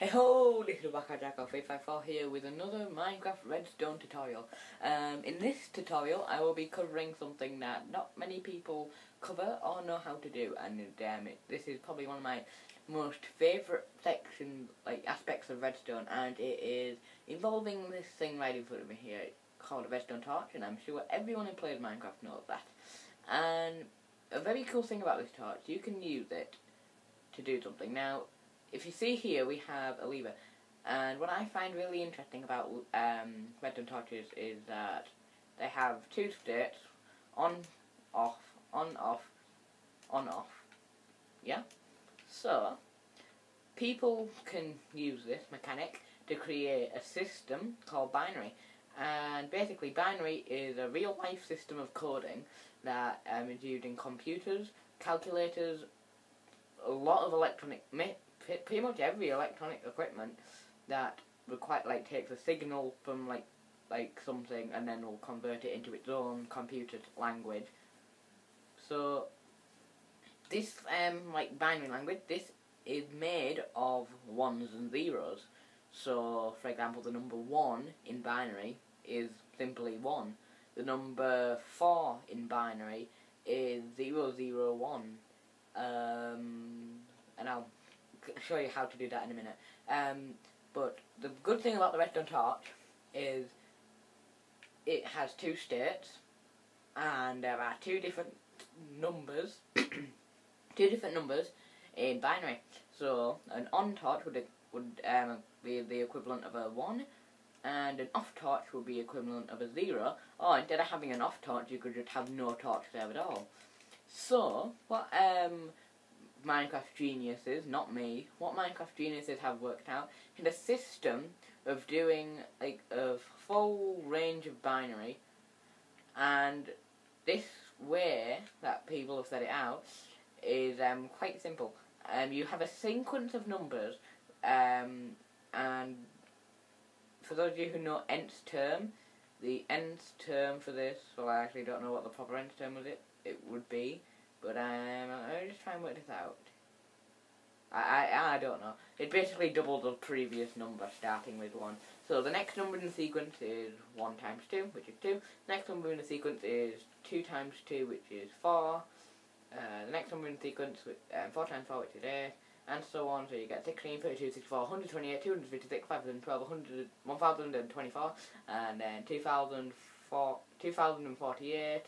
Hey ho, little Baka Jacko 354 here with another Minecraft Redstone tutorial. In this tutorial I will be covering something that not many people cover or know how to do, and this is probably one of my most favourite sections, aspects of Redstone, and it is involving this thing right in front of me here called a redstone torch, and I'm sure everyone who plays Minecraft knows that. And a very cool thing about this torch, you can use it to do something. Now, if you see here, we have a lever, and what I find really interesting about redstone torches is that they have two states: on, off, on, off, on, off. Yeah? So, people can use this mechanic to create a system called binary. And basically, binary is a real-life system of coding that is used in computers, calculators, a lot of electronic, pretty much every electronic equipment that takes a signal from something and then will convert it into its own computer language. So this binary language, this is made of ones and zeros. So for example, the number 1 in binary is simply 1. The number 4 in binary is 001. And I'll show you how to do that in a minute. But the good thing about the redstone torch is it has two states, and there are two different numbers, in binary. So an on torch would be the equivalent of a 1, and an off torch would be equivalent of a 0. Or instead of having an off torch, you could just have no torch there at all. So what Minecraft geniuses, not me, what Minecraft geniuses have worked out is a system of doing a full range of binary, and this way that people have set it out is quite simple. You have a sequence of numbers, and for those of you who know nth term, the nth term for this, well, I actually don't know what the proper nth term it would be, but I'll just try and work this out. I don't know. It basically doubles the previous number, starting with 1. So the next number in the sequence is 1 times 2, which is 2. The next number in the sequence is 2 times 2, which is 4. The next number in the sequence is 4 times 4, which is 8. And so on. So you get 16, 32, 64, 128, 256, 512, 1024, and then 2048,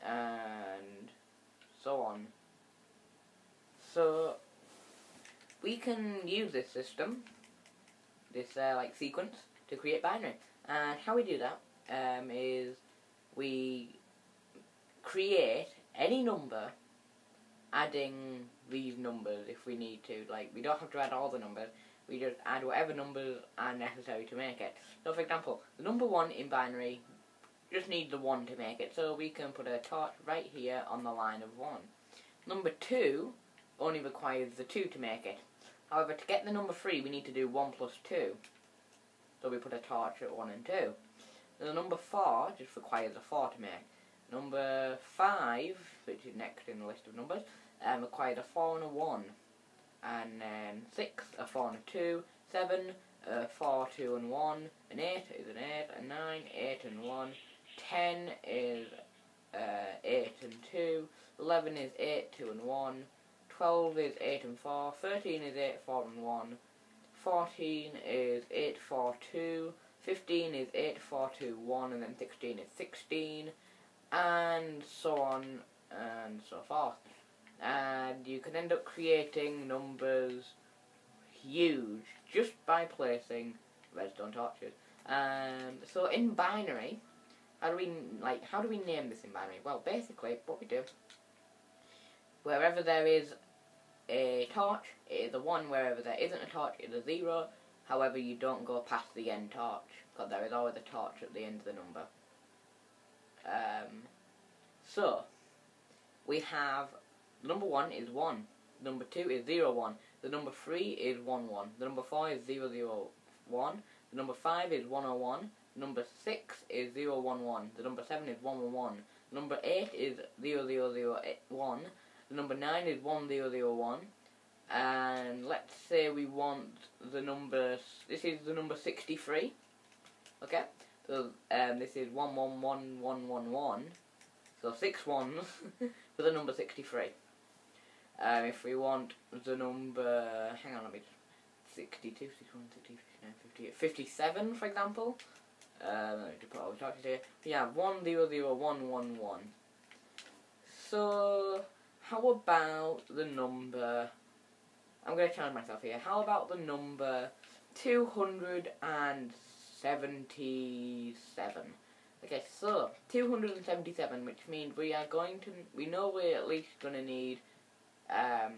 and so on. So we can use this system, this sequence, to create binary. And how we do that is we create any number adding these numbers if we need to. We don't have to add all the numbers, we just add whatever numbers are necessary to make it. So for example, the number 1 in binary just needs the 1 to make it, so we can put a torch right here on the line of 1. Number 2 only requires the 2 to make it. However, to get the number 3, we need to do 1 plus 2. So we put a torch at 1 and 2. The number 4 just requires a 4 to make. Number 5, which is next in the list of numbers, requires a 4 and a 1. And then 6, a 4 and a 2. 7, a 4, 2 and 1. An 8 is an 8. And 9, 8 and 1. 10 is 8 and 2. 11 is 8, 2 and 1. 12 is 8 and 4, 13 is 8, 4 and 1, 14 is 8, 4, 2, 15 is 8, 4, 2, 1, and then 16 is 16, and so on and so forth. And you can end up creating numbers huge just by placing redstone torches. So in binary, how do we name this in binary? Well, basically what we do, wherever there is a torch, it is a 1. Wherever there isn't a torch, it is a 0. However, you don't go past the end torch, because there is always a torch at the end of the number. So we have the number 1 is 1. The number 2 is 0, 1. The number 3 is 1, 1. The number 4 is 0, 0, 1. The number 5 is 101. The number 6 is 0, 1, 1. The number 7 is 1, 1, 1. The number 8 is 0, 0, 0, 1. The number 9 is 1001. and let's say we want the number, this is the number 63, okay, so this is 111111, so 6 ones for the number 63. If we want the number, hang on, let me just, 62, 61, 62, 59, 58, 57 for example, let me just put all the characters here, we have 100111. So, how about the number, I'm going to challenge myself here, how about the number 277? Okay, so 277, which means we know we're at least going to need, hang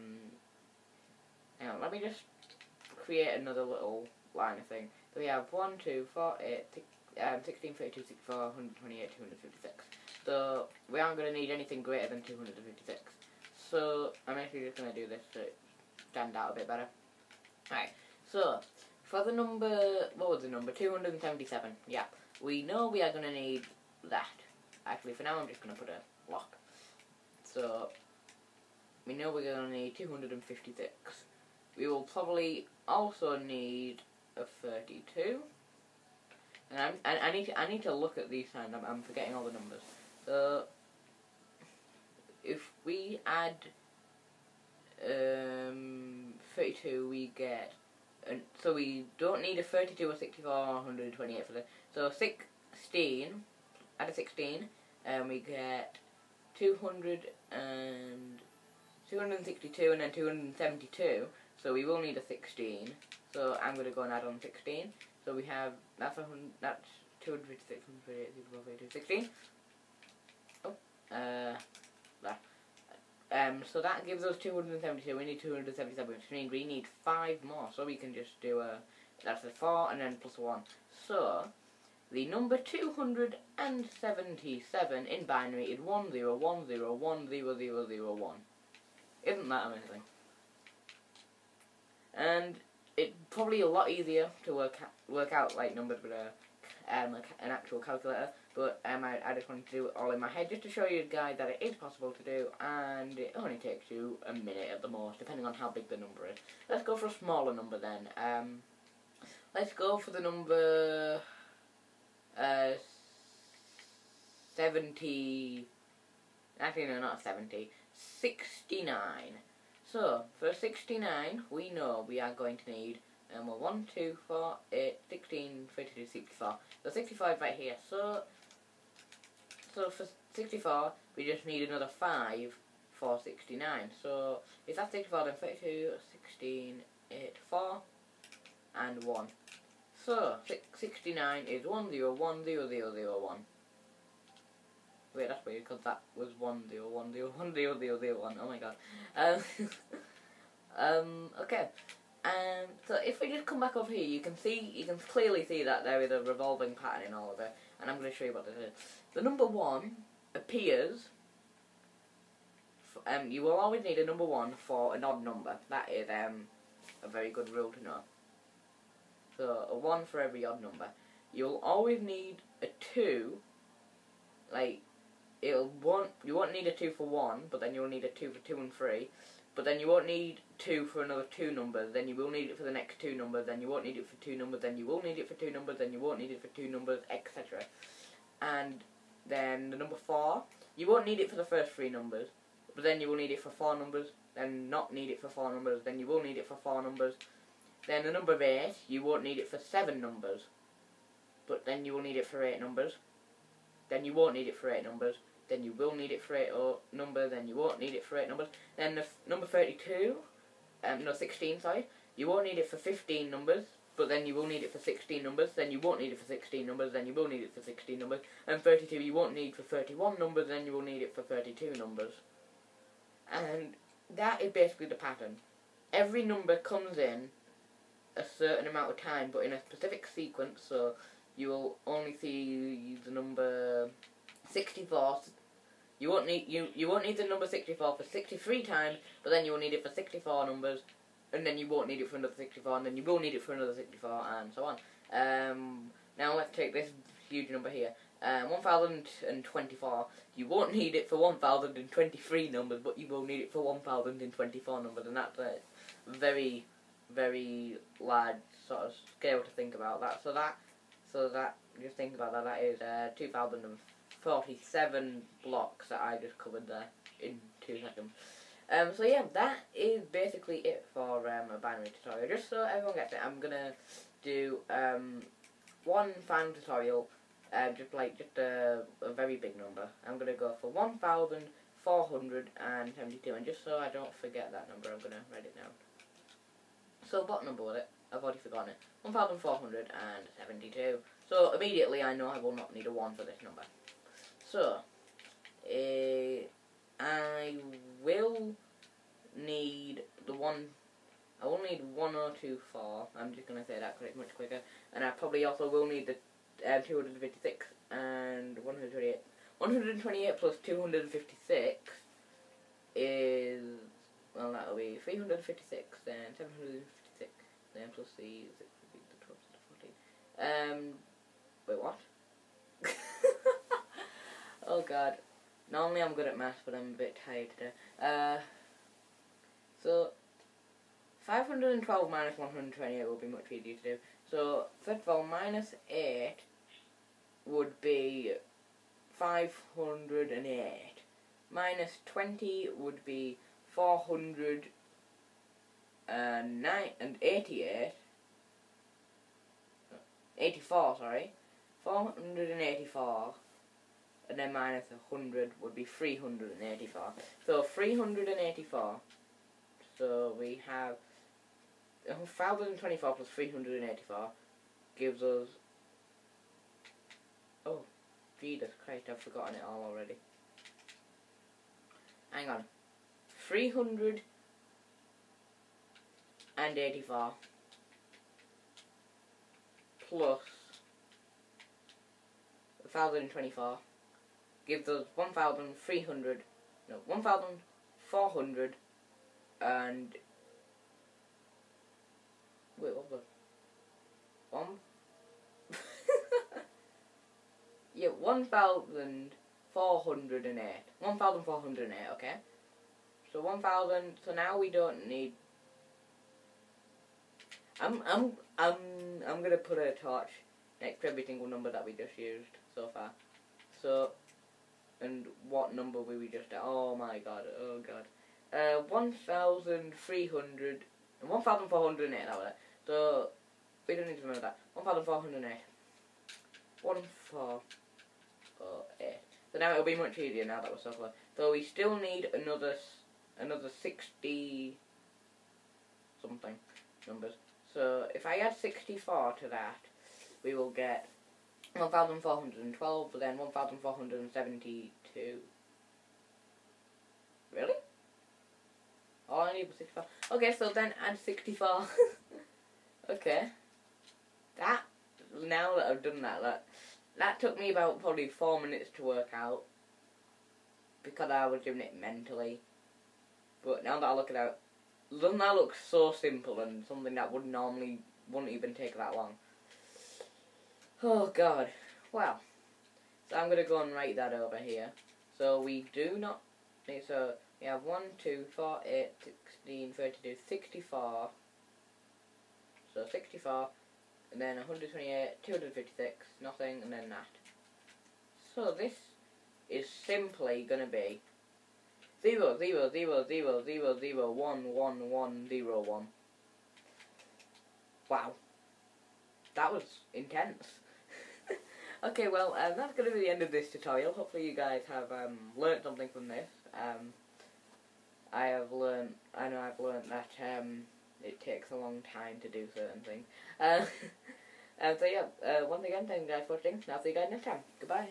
on, let me just create another little line of thing. So we have 1, 2, 4, 8, 16, 32, 64, 128, 256. So we aren't going to need anything greater than 256. So I'm actually just going to do this to stand out a bit better. Alright, so for the number, what was the number? 277. Yeah, we know we are going to need that. Actually, for now I'm just going to put a lock. So we know we're going to need 256. We will probably also need a 32. And I need to look at these times. I'm forgetting all the numbers. So if we add 32, we get, so we don't need a 32 or 64 or 128 for this. So 16, add a 16, we get 262 and then 272. So we will need a 16. So I'm going to go and add on 16. So we have, that's 256, 16. Oh, so that gives us 272, we need 277, which means we need 5 more, so we can just do that's a 4 and then plus 1. So, the number 277 in binary is 1010100001. Isn't that amazing? And it's probably a lot easier to work out like numbers with an actual calculator, but I just wanted to do it all in my head just to show you guys that it is possible to do, and it only takes you a minute at the most, depending on how big the number is. Let's go for a smaller number then. Let's go for the number 70. Actually, no, not 70. 69. So, for 69, we know we are going to need 1, 2, 4, 8, 16, 32, 64. So 65 right here. So for 64, we just need another 5 for 69. So if that's 64, then 32, 16, 8, 4, and 1. So 69 is 10100001. Wait, that's weird because that was 10101001. Oh my god. Okay. So if we just come back over here, you can clearly see that there is a revolving pattern in all of it, and I'm going to show you what this is. The number 1 appears. You will always need a number 1 for an odd number. That is a very good rule to know. So a 1 for every odd number. You'll always need a 2. Like you won't need a 2 for 1, but then you'll need a 2 for 2 and 3. But then you won't need 2 for another 2 numbers, then you will need it for the next 2 numbers, then you won't need it for 2 numbers, then you will need it for 2 numbers, then you won't need it for 2 numbers, etc. And then the number 4, you won't need it for the first 3 numbers, but then you will need it for 4 numbers, then not need it for 4 numbers, then you will need it for 4 numbers. Then the number 8, you won't need it for 7 numbers, but then you will need it for 8 numbers. Then you won't need it for 8 numbers. Then you will need it for 8 numbers, then you won't need it for 8 numbers. Then the number 32, 16, sorry, you won't need it for 15 numbers, but then you will need it for 16 numbers, then you won't need it for 16 numbers, then you will need it for 16 numbers, and 32 you won't need for 31 numbers, then you will need it for 32 numbers. And that is basically the pattern. Every number comes in a certain amount of time, but in a specific sequence, so you will only see the number 64. You won't need the number 64 for 63 times, but then you will need it for 64 numbers, and then you won't need it for another 64, and then you will need it for another 64, and so on. Now let's take this huge number here. 1024. You won't need it for 1023 numbers, but you will need it for 1024 numbers, and that's very, very large sort of scale to think about that. So that just think about that. That is 2,047 blocks that I just covered there in 2 seconds. So yeah, that is basically it for a binary tutorial. Just so everyone gets it, I'm gonna do one final tutorial, just a very big number. I'm gonna go for 1,472, and just so I don't forget that number, I'm gonna write it down. So what number was it? I've already forgotten it. 1,472. So immediately I know I will not need a 1 for this number. So I will need the one. I will need 1024. I'm just gonna say that because it's much quicker. And I probably also will need the 256 and 128. 128 plus 256 is, well, that'll be 356, then 756, then plus the 6 would be the 12 to 14. Wait, what? Oh god. Normally I'm good at maths, but I'm a bit tired today. So 512 minus 128 will be much easier to do. So first of all, minus 8 would be 508. Minus 20 would be 488. 84, sorry. 484. And then minus 100 would be 384. So 384. So we have 1,024 plus 384 gives us... Oh, Jesus Christ, I've forgotten it all already. Hang on. 384 plus 1,024 gives us 1,400 and... Wait, what was it? 1,408. 1,408, okay? So 1,000, so now we don't need... I'm gonna put a torch next to every single number that we just used so far. So, and what number will we just... Oh my god, oh god. 1,300... 1,408, that was it. So, we don't need to remember that. 1,408. 1,408. So now it'll be much easier now that we're so close. So we still need another 60 something numbers. So if I add 64 to that, we will get 1,412, then 1,472. Really? All I need was 64. Okay, so then add 64. Okay. That, now that I've done that took me about probably 4 minutes to work out. Because I was doing it mentally. But now that I look at it, doesn't that look so simple and something that wouldn't even take that long? Oh god. Well, so I'm going to go and write that over here. So we do not, so we have 1, 2, 4, 8, 16, 32, 64. So 64, and then 128, 256, nothing, and then that. So this is simply going to be 0, 0, 0, 0, 0, 0, 1, 1, 1, 0, 1. Wow. That was intense. Okay, well, that's going to be the end of this tutorial. Hopefully you guys have learnt something from this. I know I've learnt that it takes a long time to do certain things. So yeah, once again, thank you guys for watching. I'll see you guys next time. Goodbye.